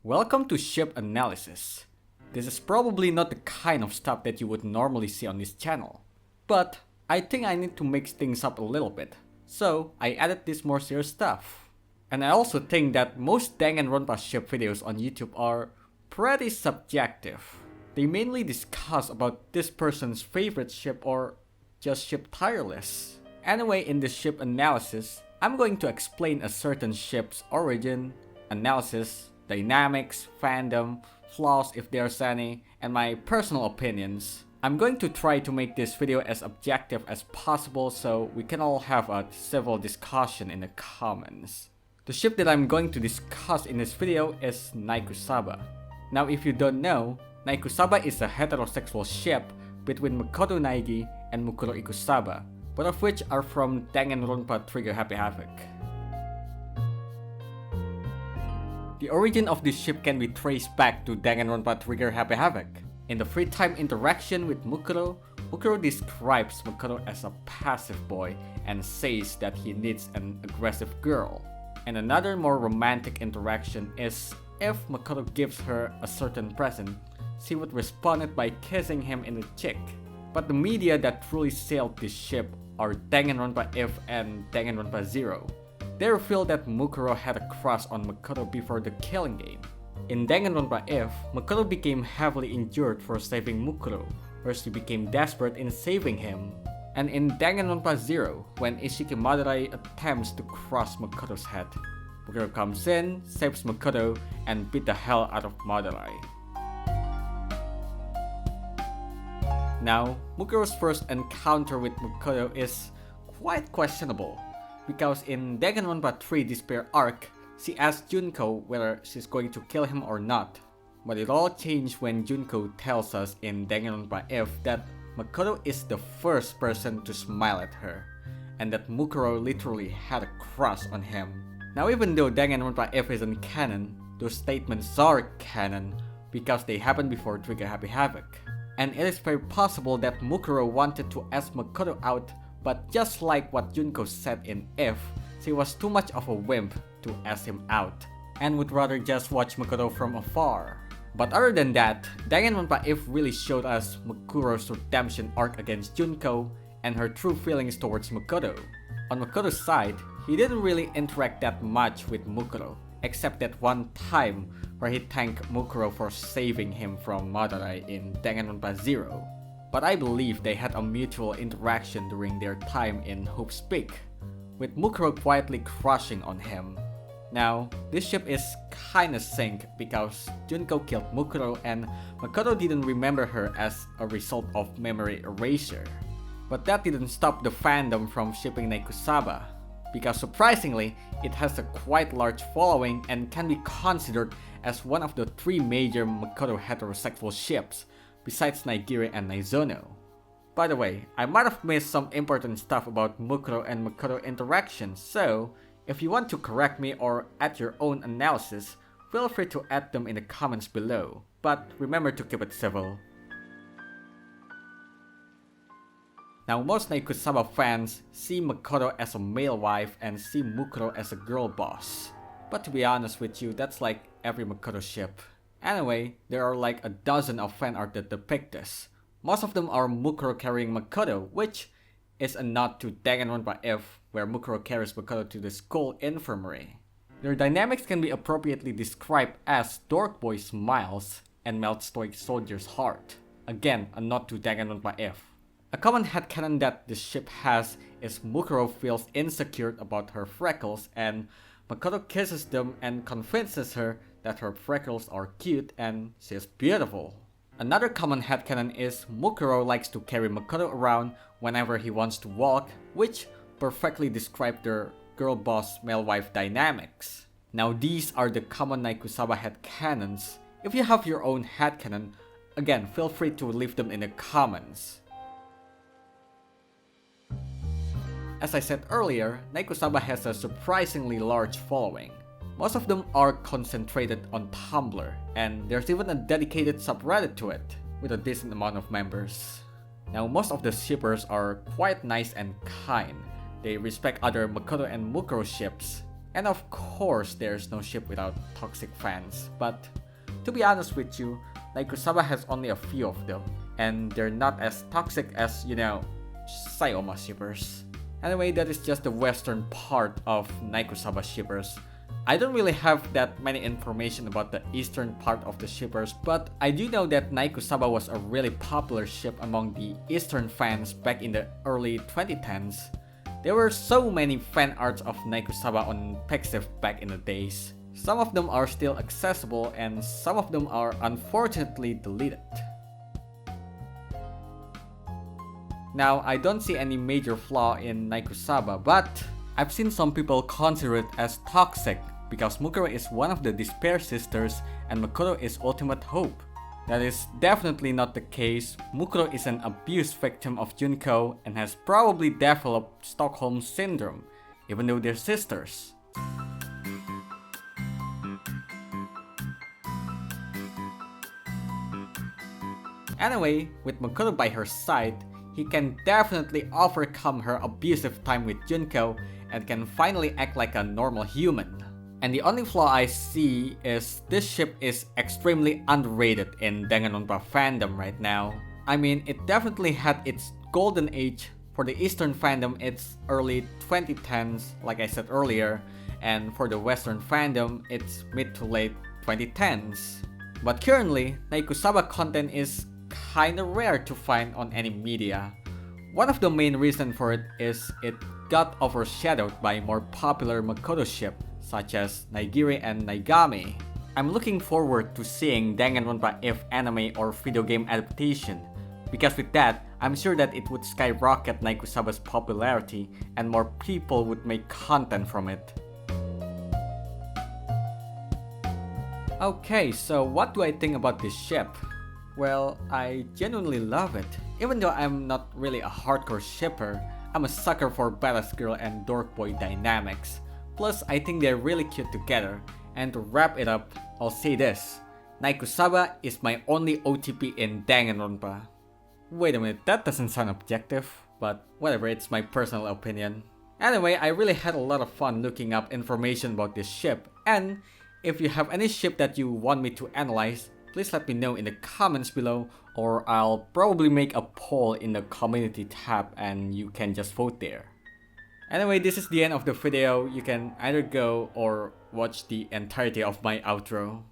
Welcome to Ship Analysis. This is probably not the kind of stuff that you would normally see on this channel, but I think I need to mix things up a little bit, so I added this more serious stuff. And I also think that most Danganronpa ship videos on YouTube are pretty subjective. They mainly discuss about this person's favorite ship or just ship tier list. Anyway, in this ship analysis, I'm going to explain a certain ship's origin, analysis, dynamics, fandom, flaws if there's any, and my personal opinions. I'm going to try to make this video as objective as possible so we can all have a civil discussion in the comments. The ship that I'm going to discuss in this video is NaikuSaba. Now if you don't know, NaikuSaba is a heterosexual ship between Makoto Naegi and Mukuro Ikusaba, both of which are from Danganronpa Trigger Happy Havoc. The origin of this ship can be traced back to Danganronpa Trigger Happy Havoc. In the free time interaction with Mukuro, Mukuro describes Makoto as a passive boy and says that he needs an aggressive girl. And another more romantic interaction is if Makoto gives her a certain present, she would respond it by kissing him in the cheek. But the media that truly sailed this ship are Danganronpa If and Danganronpa Zero. They revealed that Mukuro had a crush on Makoto before the killing game. In Danganronpa If, Makoto became heavily injured for saving Mukuro, where she became desperate in saving him. And in Danganronpa Zero, when Ishiki Madurai attempts to crush Makoto's head, Mukuro comes in, saves Makoto, and beat the hell out of Madurai. Now, Mukuro's first encounter with Makoto is quite questionable, because in Danganronpa 3 Despair arc, she asks Junko whether she's going to kill him or not. But it all changed when Junko tells us in Danganronpa If that Makoto is the first person to smile at her, and that Mukuro literally had a crush on him. Now even though Danganronpa If isn't canon, those statements are canon because they happened before Trigger Happy Havoc. And it is very possible that Mukuro wanted to ask Makoto out, but just like what Junko said in If, she was too much of a wimp to ask him out, and would rather just watch Makoto from afar. But other than that, Danganronpa If really showed us Mukuro's redemption arc against Junko, and her true feelings towards Makoto. On Makoto's side, he didn't really interact that much with Mukuro, except that one time where he thanked Mukuro for saving him from Madurai in Danganronpa Zero. But I believe they had a mutual interaction during their time in Hope's Peak, with Mukuro quietly crushing on him. Now, this ship is kinda sync because Junko killed Mukuro and Makoto didn't remember her as a result of memory erasure. But that didn't stop the fandom from shipping NaikuSaba, because surprisingly, it has a quite large following and can be considered as one of the three major Makoto heterosexual ships, besides Naegiri and Naizono. By the way, I might have missed some important stuff about Mukuro and Makoto interactions, so if you want to correct me or add your own analysis, feel free to add them in the comments below, but remember to keep it civil. Now most NaikuSaba fans see Makoto as a male wife and see Mukuro as a girl boss. But to be honest with you, that's like every Makoto ship. Anyway, there are like a dozen of fan art that depict this. Most of them are Mukuro carrying Makoto, which is a nod to Danganronpa If, where Mukuro carries Makoto to the school infirmary. Their dynamics can be appropriately described as dork boy smiles and melt stoic soldier's heart. Again, a nod to Danganronpa If. A common headcanon that this ship has is Mukuro feels insecure about her freckles and Makoto kisses them and convinces her that her freckles are cute and she's beautiful. Another common headcanon is Mukuro likes to carry Makoto around whenever he wants to walk, which perfectly describe their girl boss male wife dynamics. Now these are the common NaikuSaba headcanons. If you have your own headcanon, again feel free to leave them in the comments. As I said earlier, NaikuSaba has a surprisingly large following. Most of them are concentrated on Tumblr, and there's even a dedicated subreddit to it, with a decent amount of members. Now most of the shippers are quite nice and kind. They respect other Makoto and Mukuro ships. And of course, there's no ship without toxic fans, but to be honest with you, NaikuSaba has only a few of them, and they're not as toxic as, Sayoma shippers. Anyway, that is just the western part of NaikuSaba shippers. I don't really have that many information about the eastern part of the shippers, but I do know that NaikuSaba was a really popular ship among the eastern fans back in the early 2010s. There were so many fan arts of NaikuSaba on Pixiv back in the days. Some of them are still accessible and some of them are unfortunately deleted. Now, I don't see any major flaw in NaikuSaba, but I've seen some people consider it as toxic because Mukuro is one of the Despair sisters and Makoto is Ultimate Hope. That is definitely not the case. Mukuro is an abuse victim of Junko and has probably developed Stockholm Syndrome, even though they're sisters. Anyway, with Makoto by her side, he can definitely overcome her abusive time with Junko and can finally act like a normal human. And the only flaw I see is this ship is extremely underrated in Danganronpa fandom right now. I mean, it definitely had its golden age for the Eastern fandom, it's early 2010s, like I said earlier, and for the Western fandom, it's mid to late 2010s. But currently, NaikuSaba content is kinda rare to find on any media. One of the main reasons for it is it got overshadowed by more popular Makoto ship such as Naegiri and Naegami. I'm looking forward to seeing Danganronpa if anime or video game adaptation, because with that, I'm sure that it would skyrocket NaikuSaba's popularity and more people would make content from it. Okay, so what do I think about this ship? Well, I genuinely love it. Even though I'm not really a hardcore shipper, I'm a sucker for badass girl and dork boy dynamics. Plus, I think they're really cute together. And to wrap it up, I'll say this. NaikuSaba is my only OTP in Danganronpa. Wait a minute, that doesn't sound objective, but whatever, it's my personal opinion. Anyway, I really had a lot of fun looking up information about this ship, and if you have any ship that you want me to analyze, please let me know in the comments below, or I'll probably make a poll in the community tab and you can just vote there. Anyway, this is the end of the video. You can either go or watch the entirety of my outro.